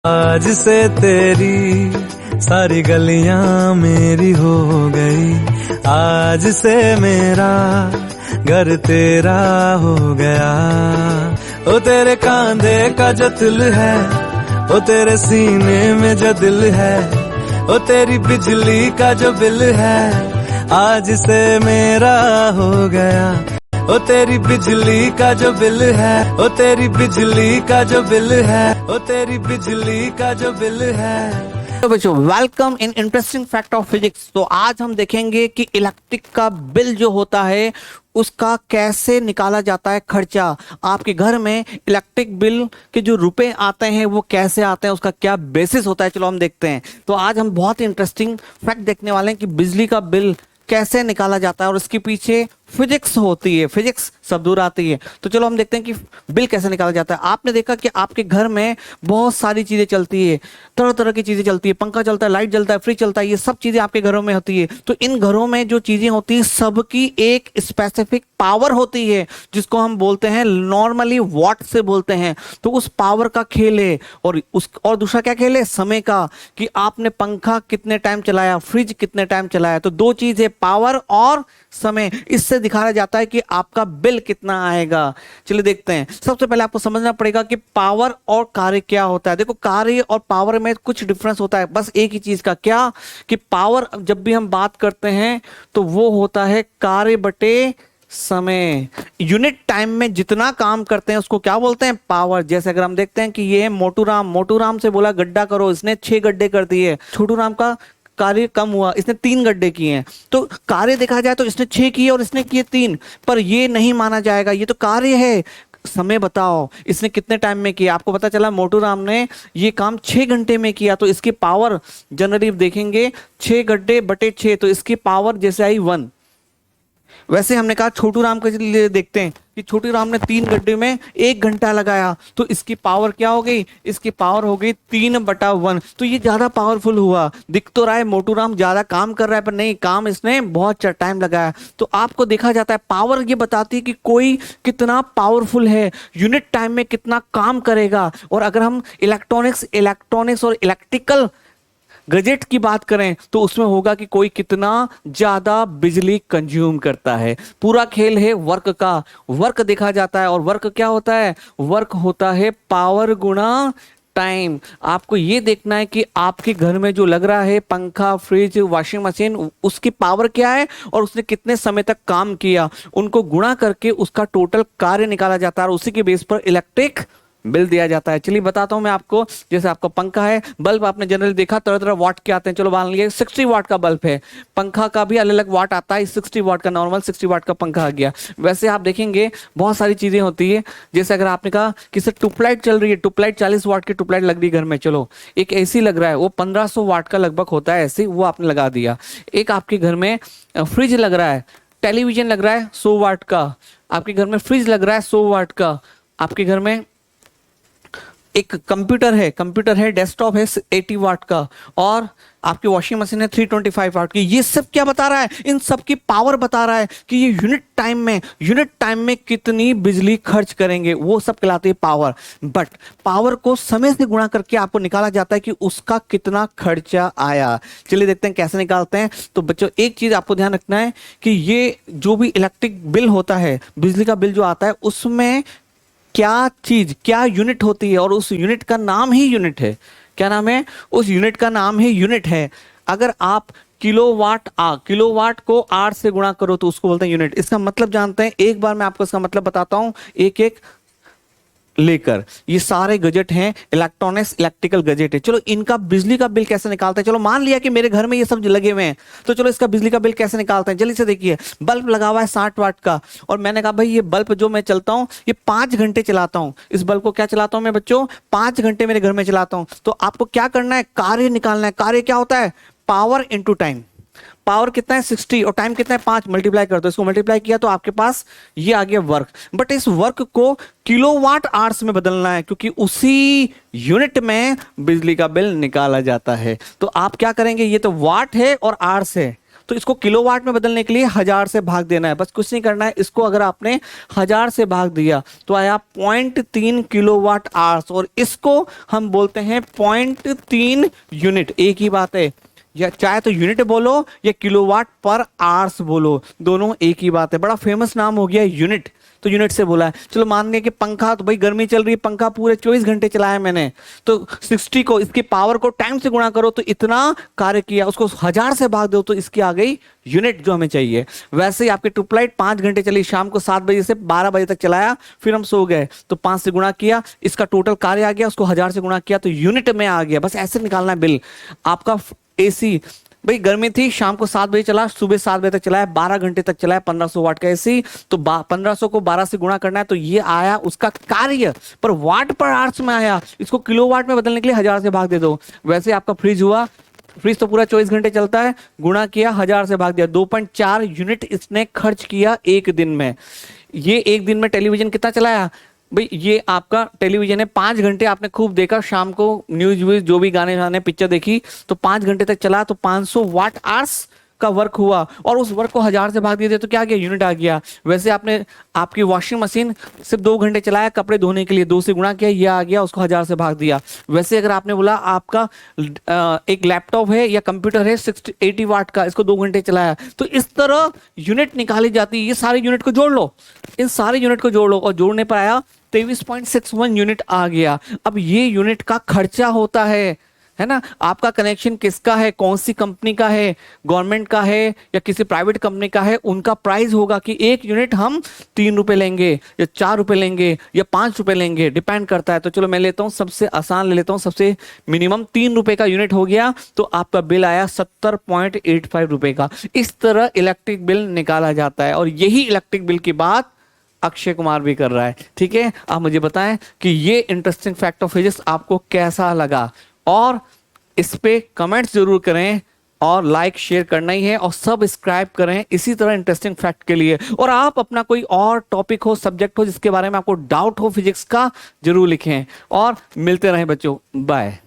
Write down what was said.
आज से तेरी सारी गलियां मेरी हो गई, आज से मेरा घर तेरा हो गया। ओ तेरे कांधे का जो तिल है, ओ तेरे सीने में जो दिल है, ओ तेरी बिजली का जो बिल है, आज से मेरा हो गया। ओ तेरी बिजली का जो बिल है, ओ तेरी बिजली का जो बिल है, ओ तेरी बिजली का जो बिल है। तो बच्चों welcome in interesting fact of physics. तो आज हम देखेंगे कि इलेक्ट्रिक का बिल जो होता है उसका कैसे निकाला जाता है खर्चा। आपके घर में इलेक्ट्रिक बिल के जो रुपए आते हैं वो कैसे आते हैं, उसका क्या बेसिस होता है, चलो हम देखते हैं। तो आज हम बहुत ही इंटरेस्टिंग फैक्ट देखने वाले हैं कि बिजली का बिल कैसे निकाला जाता है और उसके पीछे फिजिक्स होती है, फिजिक्स सब दूर आती है। तो चलो हम देखते हैं कि बिल कैसे निकाला जाता है। आपने देखा कि आपके घर में बहुत सारी चीजें चलती है, तरह तरह की चीजें चलती है, पंखा चलता है, लाइट जलता है, फ्रिज चलता है, ये सब चीजें आपके घरों में होती है। तो इन घरों में जो चीजें होती है सबकी एक स्पेसिफिक पावर होती है जिसको हम बोलते हैं नॉर्मली वॉट से बोलते हैं। तो उस पावर का खेल है और दूसरा क्या खेल है, समय का, कि आपने पंखा कितने टाइम चलाया, फ्रिज कितने टाइम चलाया। तो दो चीज है, पावर और समय। इससे दिखाया जाता है कि आपका बिल कितना आएगा। चलिए देखते हैं। सबसे पहले आपको समझना पड़ेगा कि पावर और कार्य क्या होता है। देखो, कार्य और पावर में कुछ डिफरेंस होता है, बस एक ही चीज का, क्या कि पावर जब भी हम बात करते हैं तो वो होता है कार्य बटे समय। यूनिट टाइम में जितना काम करते हैं उसको क्या बोलते हैं, पावर। जैसे अगर हम देखते हैं कि ये है मोटू राम से बोला गड्ढा करो, इसने 6 गड्ढे कर दिए। छोटू राम का कार्य कम हुआ, इसने 3 गड्ढे किए हैं। तो कार्य देखा जाए तो इसने 6 किए और इसने किए 3, पर ये नहीं माना जाएगा, ये तो कार्य है। समय बताओ इसने कितने टाइम में किया। आपको पता चला मोटू राम ने ये काम 6 घंटे में किया, तो इसकी पावर जनरली देखेंगे 6 गड्ढे बटे 6, तो इसकी पावर जैसे आई 1। वैसे हमने कहा छोटू राम के लिए देखते हैं कि छोटू राम ने 3 गड्ढे में 1 घंटा लगाया, तो इसकी पावर क्या हो गई, इसकी पावर हो गई 3/1। तो ये ज्यादा पावरफुल हुआ। दिख तो रहा है मोटू राम ज्यादा काम कर रहा है, पर नहीं, काम इसने बहुत टाइम लगाया। तो आपको देखा जाता है पावर ये बताती है कि कोई कितना पावरफुल है, यूनिट टाइम में कितना काम करेगा। और अगर हम इलेक्ट्रॉनिक्स और इलेक्ट्रिकल गजेट की बात करें तो उसमें होगा कि कोई कितना ज्यादा बिजली कंज्यूम करता है। पूरा खेल है वर्क का। वर्क देखा जाता है और वर्क क्या होता है, वर्क होता है पावर गुणा टाइम। आपको ये देखना है कि आपके घर में जो लग रहा है पंखा, फ्रिज, वॉशिंग मशीन, उसकी पावर क्या है और उसने कितने समय तक काम किया, उनको गुणा करके उसका टोटल कार्य निकाला जाता है और उसी के बेस पर इलेक्ट्रिक बिल दिया जाता है। चलिए बताता हूं मैं आपको। जैसे आपका पंखा है, बल्ब आपने जनरली देखा तरह तरह वाट के आते हैं। चलो मान लीजिए 60 वाट का बल्ब है, पंखा का भी अलग अलग वाट आता है। 60 वाट का नॉर्मल 60 वाट का पंखा आ गया। वैसे आप देखेंगे बहुत सारी चीजें होती है। जैसे अगर आपने कहा कि सर ट्यूबलाइट चल रही है, ट्यूबलाइट 40 वाट की ट्यूबलाइट लग रही है घर में, चलो एक एसी लग रहा है, वो 1500 वाट का लगभग होता है एसी, वो आपने लगा दिया। एक आपके घर में फ्रिज लग रहा है, टेलीविजन लग रहा है 100 वाट का, आपके घर में फ्रिज लग रहा है 100 वाट का, आपके घर में एक कंप्यूटर है डेस्कटॉप है 80 वाट का, और आपकी वॉशिंग मशीन है 325 वाट की। ये सब क्या बता रहा है, इन सब की पावर बता रहा है कि ये यूनिट टाइम में कितनी बिजली खर्च करेंगे, वो सब कहलाती है पावर। बट पावर को समय से गुणा करके आपको निकाला जाता है कि उसका कितना खर्चा आया। चलिए देखते हैं कैसे निकालते हैं। तो बच्चों एक चीज आपको ध्यान रखना है कि ये जो भी इलेक्ट्रिक बिल होता है, बिजली का बिल जो आता है, उसमें क्या यूनिट होती है और उस यूनिट का नाम ही यूनिट है। क्या नाम है, उस यूनिट का नाम ही यूनिट है। अगर आप किलोवाट को 8 से गुणा करो तो उसको बोलते हैं यूनिट। इसका मतलब जानते हैं, एक बार मैं आपको इसका मतलब बताता हूं एक एक लेकर। ये सारे गजेट हैं, इलेक्ट्रॉनिक्स इलेक्ट्रिकल गजेट है। चलो इनका बिजली का बिल कैसे निकालते हैं। चलो मान लिया कि मेरे घर में ये सब लगे हुए हैं, तो चलो इसका बिजली का बिल कैसे निकालते हैं। जल्दी से देखिए, बल्ब लगा हुआ है 60 वाट का, और मैंने कहा भाई ये बल्ब जो मैं चलता हूं ये 5 घंटे चलाता हूं। इस बल्ब को क्या चलाता हूं मैं बच्चों, 5 घंटे मेरे घर में चलाता हूं। तो आपको क्या करना है, कार्य निकालना है। कार्य क्या होता है, पावर इंटू टाइम। पावर कितना है 60 और टाइम कितना है 5, मल्टीप्लाई कर दो। इसको मल्टीप्लाई किया तो आपके पास ये आ गया वर्क। बट इस वर्क को किलोवाट आवर्स में बदलना है, क्योंकि उसी यूनिट में बिजली का बिल निकाला जाता है। तो आप क्या करेंगे, ये तो वाट है और आवर्स है, तो इसको किलोवाट में बदलने के लिए 1000 से भाग देना है, बस कुछ नहीं करना है। इसको अगर आपने 1000 से भाग दिया तो आया 0.3 किलोवाट आवर्स, और इसको हम बोलते हैं 0.3 यूनिट। एक ही बात है, या चाहे तो यूनिट बोलो या किलोवाट पर आवर्स बोलो, दोनों एक ही बात है। बड़ा फेमस नाम हो गया यूनिट, तो यूनिट से बोला है। चलो मान लिया कि पंखा, तो भाई गर्मी चल रही है, पंखा पूरे 24 घंटे चलाया मैंने, तो 60 को, इसकी पावर को टाइम से गुणा करो तो इतना कार्य किया, उसको 1000 से भाग दो तो इसकी आ गई यूनिट जो हमें चाहिए। वैसे ही आपकी ट्यूबलाइट 5 घंटे चली, शाम को 7 बजे से 12 बजे तक चलाया, फिर हम सो गए, तो 5 से गुणा किया, इसका टोटल कार्य आ गया, उसको 1000 से गुणा किया तो यूनिट में आ गया। बस ऐसे निकालना है बिल। आपका एसी, भाई गर्मी थी, शाम को 7 बजे चला, सुबह 7 बजे तक चलाया, 12 घंटे तक चलाया, 1500 वाट का एसी, तो 1500 को 12 से गुणा करना है, तो ये आया उसका कार्य, पर वाट पर आवर्स में आया। इसको किलोवाट में बदलने के लिए 1000 से भाग दे दो। वैसे आपका फ्रिज हुआ, फ्रिज तो पूरा 24 घंटे चलता है, गुणा किया, 1000 से भाग दिया, 2.4 यूनिट इसने खर्च किया एक दिन में। ये एक दिन में टेलीविजन कितना चलाया भाई, ये आपका टेलीविजन है, 5 घंटे आपने खूब देखा, शाम को न्यूज व्यूज जो भी गाने गाने पिक्चर देखी, तो 5 घंटे तक चला, तो 500 वाट आवर्स का वर्क हुआ, और उस वर्क को 1000 से भाग दिए तो क्या गया, यूनिट आ गया। वैसे आपने आपकी वॉशिंग मशीन सिर्फ 2 घंटे चलाया कपड़े धोने के लिए, 2 से गुणा किया, ये आ गया, उसको 1000 से भाग दिया। वैसे अगर आपने बोला आपका एक लैपटॉप है या कंप्यूटर है 80 वाट का, इसको 2 घंटे चलाया, तो इस तरह यूनिट निकाली जाती है। ये सारे यूनिट को जोड़ लो, इन सारे यूनिट को जोड़ लो, और जोड़ने पर आया 23.61 यूनिट आ गया। अब ये यूनिट का खर्चा होता है ना। आपका कनेक्शन किसका है, कौन सी कंपनी का है, गवर्नमेंट का है या किसी प्राइवेट कंपनी का है, उनका प्राइस होगा कि एक यूनिट हम 3 रुपए लेंगे या 4 रुपए लेंगे या 5 रुपए लेंगे, डिपेंड करता है। तो चलो मैं लेता हूं सबसे आसान, ले लेता हूं सबसे मिनिमम, 3 रुपए का यूनिट हो गया, तो आपका बिल आया 70.85 रुपए का। इस तरह इलेक्ट्रिक बिल निकाला जाता है, और यही इलेक्ट्रिक बिल की बात अक्षय कुमार भी कर रहा है। ठीक है, आप मुझे बताएं कि ये इंटरेस्टिंग फैक्ट ऑफ फिजिक्स आपको कैसा लगा, और इस पे कमेंट्स जरूर करें, और लाइक शेयर करना ही है, और सब्सक्राइब करें इसी तरह इंटरेस्टिंग फैक्ट के लिए। और आप अपना कोई और टॉपिक हो, सब्जेक्ट हो जिसके बारे में आपको डाउट हो फिजिक्स का, जरूर लिखें। और मिलते रहें बच्चों, बाय।